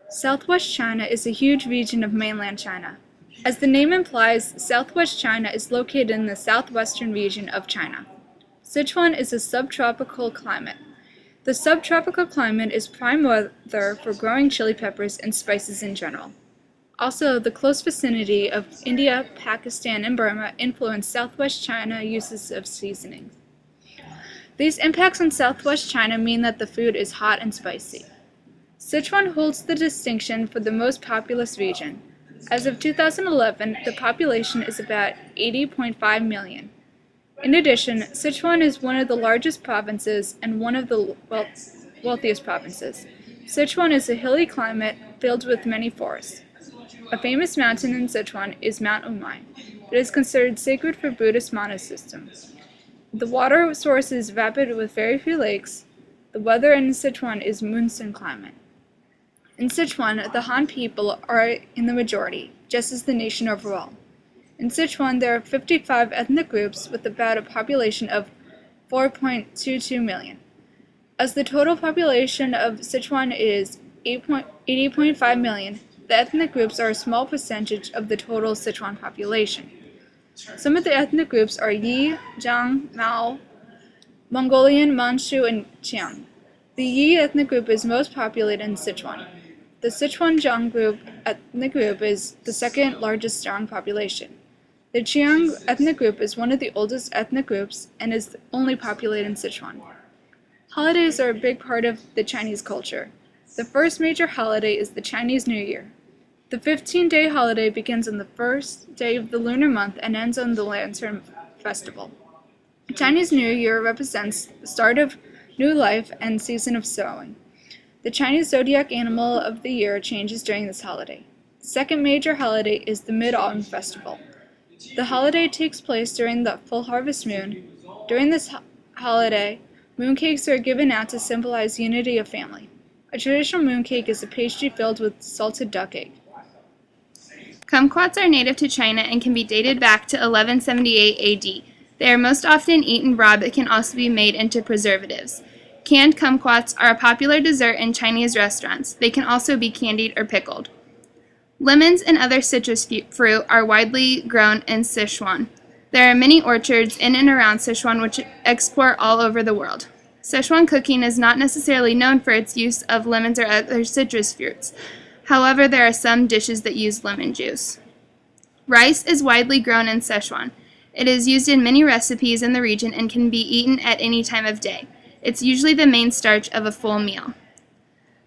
Southwest China is a huge region of mainland China. As the name implies, Southwest China is located in the southwestern region of China. Sichuan is a subtropical climate. The subtropical climate is prime weather for growing chili peppers and spices in general. Also, the close vicinity of India, Pakistan, and Burma influence Southwest China uses of seasonings. These impacts on Southwest China mean that the food is hot and spicy. Sichuan holds the distinction for the most populous region. As of 2011, the population is about 80.5 million. In addition, Sichuan is one of the largest provinces and one of the wealthiest provinces. Sichuan is a hilly climate filled with many forests. A famous mountain in Sichuan is Mount Umai. It is considered sacred for Buddhist monasticism. The water source is vapid with very few lakes. The weather in Sichuan is monsoon climate. In Sichuan, the Han people are in the majority, just as the nation overall. In Sichuan, there are 55 ethnic groups with about a population of 4.22 million. As the total population of Sichuan is 80.5 million, the ethnic groups are a small percentage of the total Sichuan population. Some of the ethnic groups are Yi, Zhang, Mao, Mongolian, Manchu, and Qiang. The Yi ethnic group is most populated in Sichuan. The Sichuan Zhang ethnic group is the second largest Zhang population. The Qiang ethnic group is one of the oldest ethnic groups and is only populated in Sichuan. Holidays are a big part of the Chinese culture. The first major holiday is the Chinese New Year. The 15-day holiday begins on the first day of the lunar month and ends on the Lantern Festival. Chinese New Year represents the start of new life and season of sowing. The Chinese zodiac animal of the year changes during this holiday. The second major holiday is the Mid-Autumn Festival. The holiday takes place during the full harvest moon. During this holiday, mooncakes are given out to symbolize unity of family. A traditional mooncake is a pastry filled with salted duck egg. Kumquats are native to China and can be dated back to 1178 AD. They are most often eaten raw but can also be made into preservatives. Canned kumquats are a popular dessert in Chinese restaurants. They can also be candied or pickled. Lemons and other citrus fruit are widely grown in Sichuan. There are many orchards in and around Sichuan which export all over the world. Sichuan cooking is not necessarily known for its use of lemons or other citrus fruits. However, there are some dishes that use lemon juice. Rice is widely grown in Sichuan. It is used in many recipes in the region and can be eaten at any time of day. It's usually the main starch of a full meal.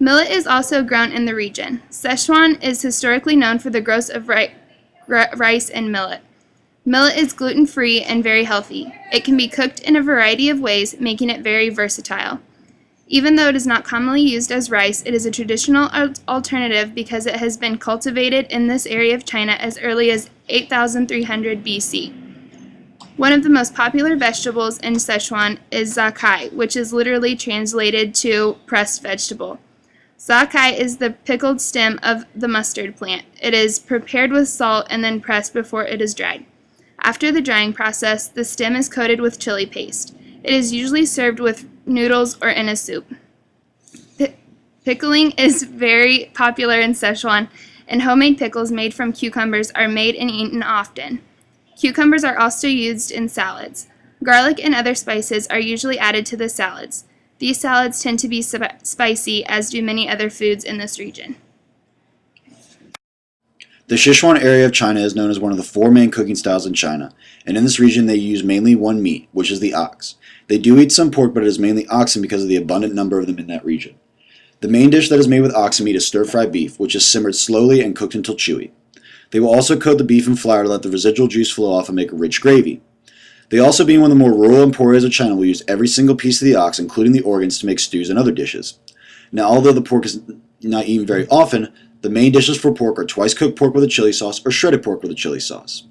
Millet is also grown in the region. Sichuan is historically known for the growth of rice and millet. Millet is gluten-free and very healthy. It can be cooked in a variety of ways, making it very versatile. Even though it is not commonly used as rice, it is a traditional alternative because it has been cultivated in this area of China as early as 8300 BC. One of the most popular vegetables in Sichuan is zakai, which is literally translated to pressed vegetable. Zakai is the pickled stem of the mustard plant. It is prepared with salt and then pressed before it is dried. After the drying process, the stem is coated with chili paste. It is usually served with noodles or in a soup. Pickling is very popular in Sichuan, and homemade pickles made from cucumbers are made and eaten often. Cucumbers are also used in salads. Garlic and other spices are usually added to the salads. These salads tend to be spicy, as do many other foods in this region. The Sichuan area of China is known as one of the four main cooking styles in China, and in this region they use mainly one meat, which is the ox. They do eat some pork, but it is mainly oxen because of the abundant number of them in that region. The main dish that is made with oxen meat is stir-fried beef, which is simmered slowly and cooked until chewy. They will also coat the beef in flour to let the residual juice flow off and make a rich gravy. They also, being one of the more rural emporios of China, will use every single piece of the ox, including the organs, to make stews and other dishes. Now, although the pork is not eaten very often, the main dishes for pork are twice cooked pork with a chili sauce or shredded pork with a chili sauce.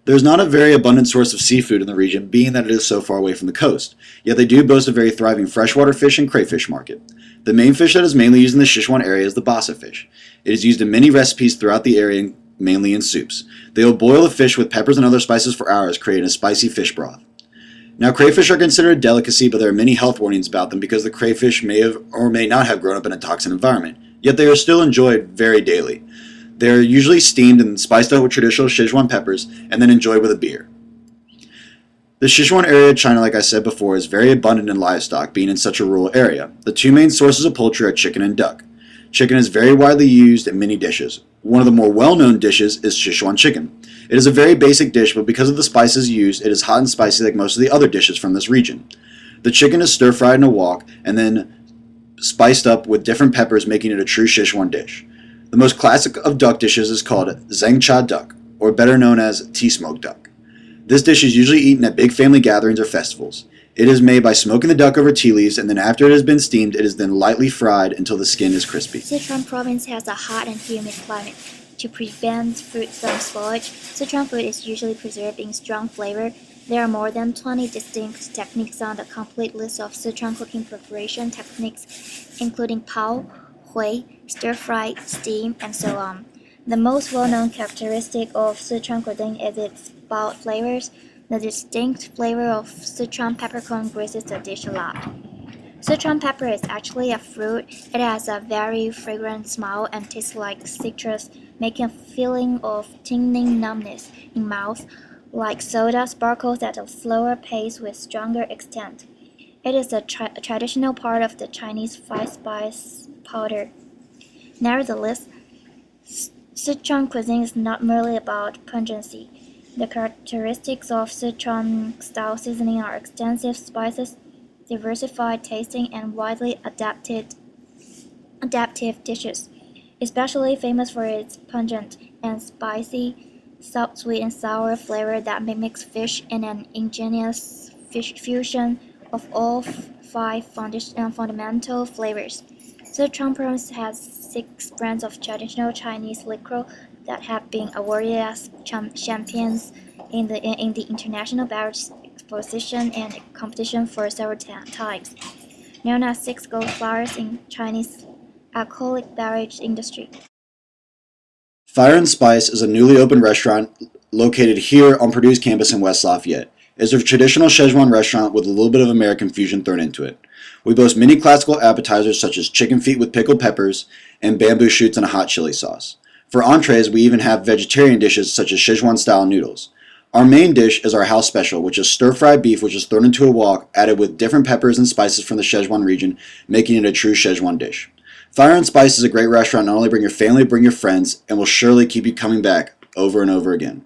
There is not a very abundant source of seafood in the region, being that it is so far away from the coast, yet they do boast a very thriving freshwater fish and crayfish market. The main fish that is mainly used in the Sichuan area is the basa fish. It is used in many recipes throughout the area, mainly in soups. They will boil the fish with peppers and other spices for hours, creating a spicy fish broth. Now, crayfish are considered a delicacy, but there are many health warnings about them because the crayfish may have or may not have grown up in a toxin environment, yet they are still enjoyed very daily. They are usually steamed and spiced up with traditional Sichuan peppers and then enjoyed with a beer. The Sichuan area of China, like I said before, is very abundant in livestock, being in such a rural area. The two main sources of poultry are chicken and duck. Chicken is very widely used in many dishes. One of the more well-known dishes is Sichuan chicken. It is a very basic dish, but because of the spices used, it is hot and spicy like most of the other dishes from this region. The chicken is stir-fried in a wok and then spiced up with different peppers, making it a true Sichuan dish. The most classic of duck dishes is called zhengcha duck, or better known as tea-smoked duck. This dish is usually eaten at big family gatherings or festivals. It is made by smoking the duck over tea leaves, and then after it has been steamed, it is then lightly fried until the skin is crispy. Sichuan province has a hot and humid climate. To prevent fruit from spoilage, Sichuan food is usually preserved in strong flavor. There are more than 20 distinct techniques on the complete list of Sichuan cooking preparation techniques, including pao, hui, stir-fry, steam, and so on. The most well-known characteristic of Sichuan cuisine is its bold flavors. The distinct flavor of Sichuan peppercorn graces the dish a lot. Sichuan pepper is actually a fruit. It has a very fragrant smell and tastes like citrus, making a feeling of tingling numbness in mouth, like soda sparkles at a slower pace with stronger extent. It is a traditional part of the Chinese five-spice powder. Nevertheless, Sichuan cuisine is not merely about pungency. The characteristics of Sichuan-style seasoning are extensive spices, diversified tasting, and widely adaptive dishes, especially famous for its pungent and spicy, sweet and sour flavor that mimics fish in an ingenious fusion of all five fundamental flavors. Sichuan province has 6 brands of traditional Chinese liquor that have been awarded as champions in the International Beverage Exposition and competition for several times, known as 6 gold flowers in Chinese alcoholic beverage industry. Fire and Spice is a newly opened restaurant located here on Purdue's campus in West Lafayette. It is a traditional Szechuan restaurant with a little bit of American fusion thrown into it. We boast many classical appetizers such as chicken feet with pickled peppers and bamboo shoots and a hot chili sauce. For entrees, we even have vegetarian dishes such as Sichuan-style noodles. Our main dish is our house special, which is stir-fried beef which is thrown into a wok, added with different peppers and spices from the Szechuan region, making it a true Szechuan dish. Fire and Spice is a great restaurant. Not only bring your family, bring your friends, and will surely keep you coming back over and over again.